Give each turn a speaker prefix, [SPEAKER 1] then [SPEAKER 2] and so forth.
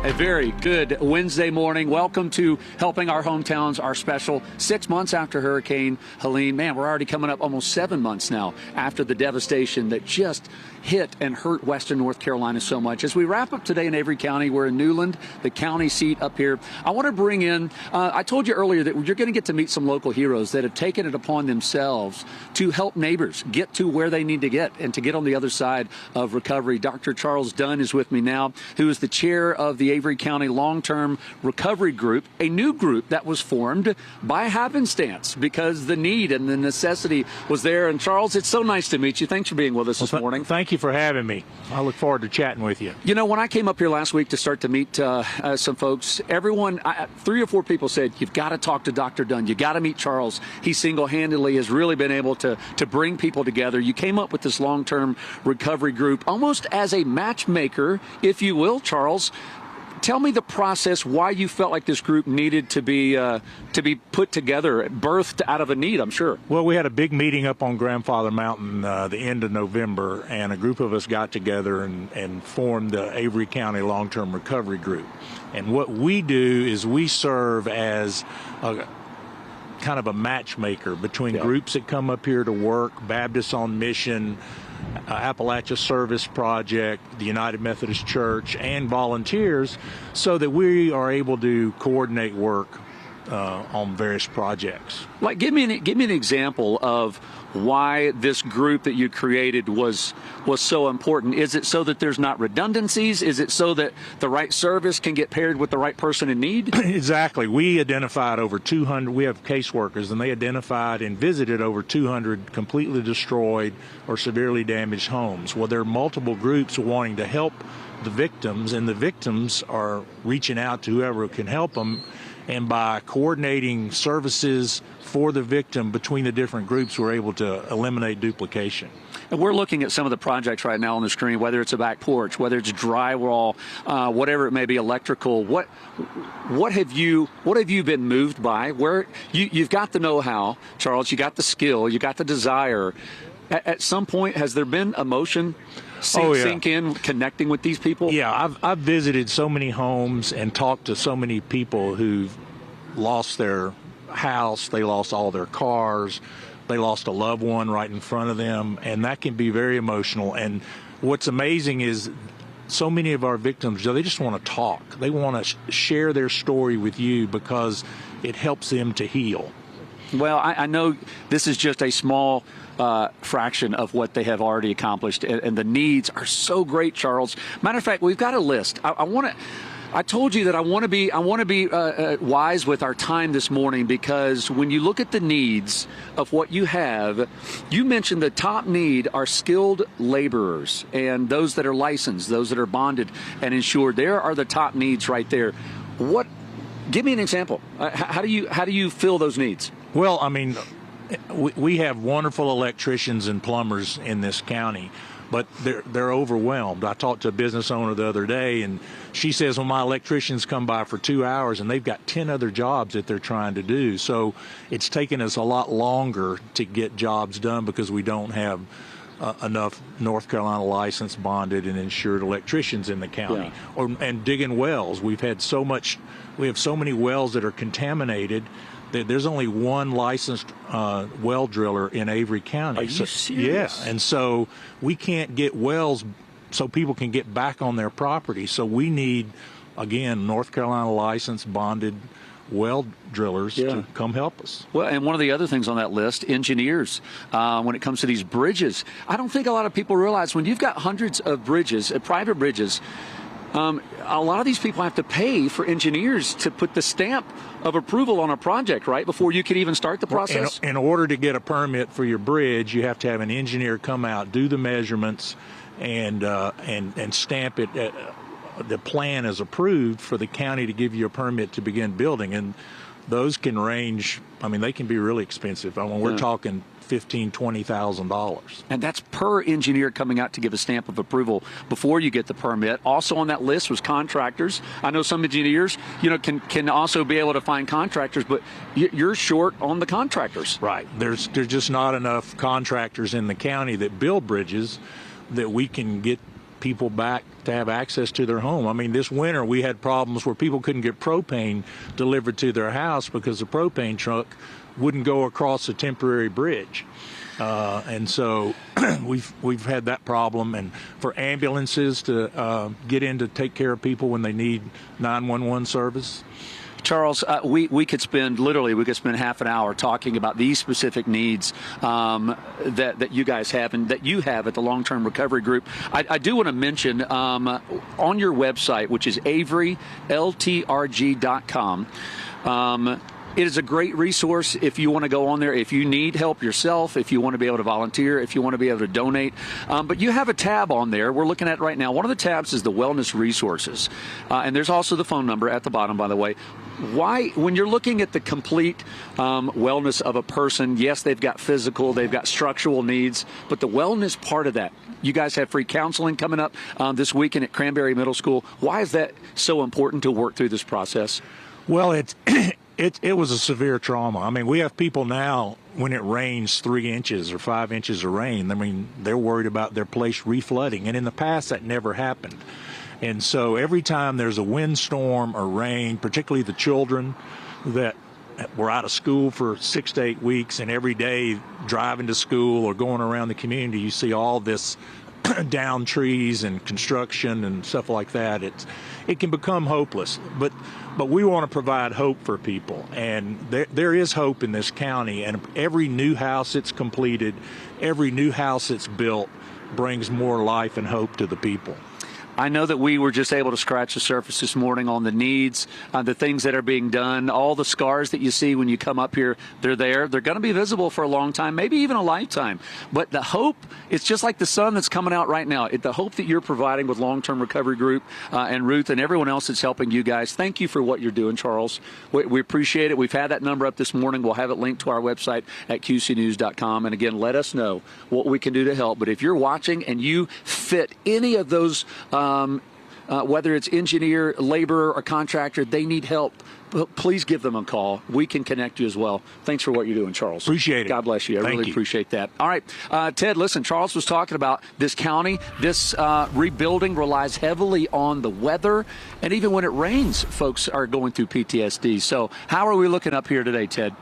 [SPEAKER 1] A very good Wednesday morning. Welcome to Helping Our Hometowns, our special 6 months after Hurricane Helene. Man, we're already coming up almost 7 months now after the devastation that just hit and hurt western North Carolina so much. As we wrap up today in Avery County, we're in Newland, the county seat up here. I want to bring in, I told you earlier that you're going to get to meet some local heroes that have taken it upon themselves to help neighbors get to where they need to get and to get on the other side of recovery. Dr. Charles Dunn is with me now, who is the chair of the Avery County Long-Term Recovery Group, a new group that was formed by happenstance because the need and the necessity was there. And Charles, it's so nice to meet you. Thanks for being with us this morning.
[SPEAKER 2] Thank you for having me. I look forward to chatting with you.
[SPEAKER 1] You know, when I came up here last week to start to meet some folks, everyone, 3 or 4 people said, you've got to talk to Dr. Dunn. You got to meet Charles. He single-handedly has really been able to bring people together. You came up with this long-term recovery group almost as a matchmaker, if you will, Charles. Tell me the process, why you felt like this group needed to be put together, birthed out of a need, I'm sure.
[SPEAKER 2] Well, we had a big meeting up on Grandfather Mountain the end of November, and a group of us got together and formed the Avery County Long-Term Recovery Group. And what we do is we serve as a kind of a matchmaker between groups that come up here to work, Baptists on Mission, Appalachia Service Project, the United Methodist Church, and volunteers, so that we are able to coordinate work on various projects.
[SPEAKER 1] Like, give me an example of why this group that you created was so important. Is it so that there's not redundancies? Is it so that the right service can get paired with the right person in need?
[SPEAKER 2] Exactly. We identified over 200, we have caseworkers, and they identified and visited over 200 completely destroyed or severely damaged homes. Well, there are multiple groups wanting to help the victims, and the victims are reaching out to whoever can help them. And by coordinating services for the victim between the different groups, we're able to eliminate duplication.
[SPEAKER 1] And we're looking at some of the projects right now on the screen, whether it's a back porch, whether it's drywall, whatever it may be, electrical. What have you been moved by? Where you've got the know-how, Charles, you got the skill, you got the desire. At some point, has there been emotion sink in, connecting with these people?
[SPEAKER 2] Yeah, I've visited so many homes and talked to so many people who've lost their house, they lost all their cars, they lost a loved one right in front of them, and that can be very emotional. And what's amazing is so many of our victims, they just want to talk. They want to share their story with you because it helps them to heal.
[SPEAKER 1] Well, I know this is just a small fraction of what they have already accomplished, and the needs are so great, Charles. Matter of fact, we've got a list. I told you that I want to be wise with our time this morning, because when you look at the needs of what you have, you mentioned the top need are skilled laborers and those that are licensed, those that are bonded and insured. There are the top needs right there. Give me an example. How do you fill those needs?
[SPEAKER 2] Well, I mean, we have wonderful electricians and plumbers in this county, but they're overwhelmed. I talked to a business owner the other day, and she says, well, my electricians come by for 2 hours, and they've got 10 other jobs that they're trying to do. So it's taken us a lot longer to get jobs done because we don't have enough North Carolina licensed, bonded, and insured electricians in the county. And digging wells. We have so many wells that are contaminated. There's only one licensed well driller in Avery County.
[SPEAKER 1] Are you serious?
[SPEAKER 2] Yeah, and so we can't get wells so people can get back on their property. So we need, again, North Carolina licensed, bonded well drillers to come help us. Well,
[SPEAKER 1] and one of the other things on that list, engineers, when it comes to these bridges. I don't think a lot of people realize when you've got hundreds of bridges, private bridges, a lot of these people have to pay for engineers to put the stamp of approval on a project, right, before you can even start the process?
[SPEAKER 2] In order to get a permit for your bridge, you have to have an engineer come out, do the measurements, and stamp it. The plan is approved for the county to give you a permit to begin building, and those can range. I mean, they can be really expensive. I mean, we're talking $15,000, $20,000.
[SPEAKER 1] And that's per engineer coming out to give a stamp of approval before you get the permit. Also on that list was contractors. I know some engineers, can also be able to find contractors, but you're short on the contractors.
[SPEAKER 2] Right. There's just not enough contractors in the county that build bridges that we can get people back to have access to their home. I mean, this winter we had problems where people couldn't get propane delivered to their house because the propane truck wouldn't go across a temporary bridge. And so we've had that problem, and for ambulances to get in to take care of people when they need 911 service.
[SPEAKER 1] Charles, we could spend half an hour talking about these specific needs that you guys have and that you have at the Long-Term Recovery Group. I do want to mention on your website, which is Avery, LTRG.com. It is a great resource if you want to go on there, if you need help yourself, if you want to be able to volunteer, if you want to be able to donate. But you have a tab on there. We're looking at it right now. One of the tabs is the wellness resources. And there's also the phone number at the bottom, by the way. Why, when you're looking at the complete wellness of a person, yes, they've got physical, they've got structural needs, but the wellness part of that, you guys have free counseling coming up this weekend at Cranberry Middle School. Why is that so important to work through this process?
[SPEAKER 2] Well, it was a severe trauma. I mean, we have people now, when it rains 3 inches or 5 inches of rain, I mean, they're worried about their place reflooding. And in the past, that never happened. And so every time there's a windstorm or rain, particularly the children that were out of school for 6 to 8 weeks, and every day driving to school or going around the community, you see all this down trees and construction and stuff like that. It can become hopeless, but we want to provide hope for people, and there is hope in this county, and every new house that's completed, every new house that's built brings more life and hope to the people.
[SPEAKER 1] I know that we were just able to scratch the surface this morning on the needs, the things that are being done, all the scars that you see when you come up here, they're there. They're going to be visible for a long time, maybe even a lifetime. But the hope, it's just like the sun that's coming out right now. The hope that you're providing with Long-Term Recovery Group and Ruth and everyone else that's helping you guys, thank you for what you're doing, Charles. We appreciate it. We've had that number up this morning. We'll have it linked to our website at qcnews.com. And again, let us know what we can do to help. But if you're watching and you fit any of those whether it's engineer, laborer, or contractor, they need help. Please give them a call. We can connect you as well. Thanks for what you're doing, Charles.
[SPEAKER 2] Appreciate it.
[SPEAKER 1] God bless you. I really appreciate that. All right, Ted, listen, Charles was talking about this county. This rebuilding relies heavily on the weather, and even when it rains, folks are going through PTSD. So how are we looking up here today, Ted?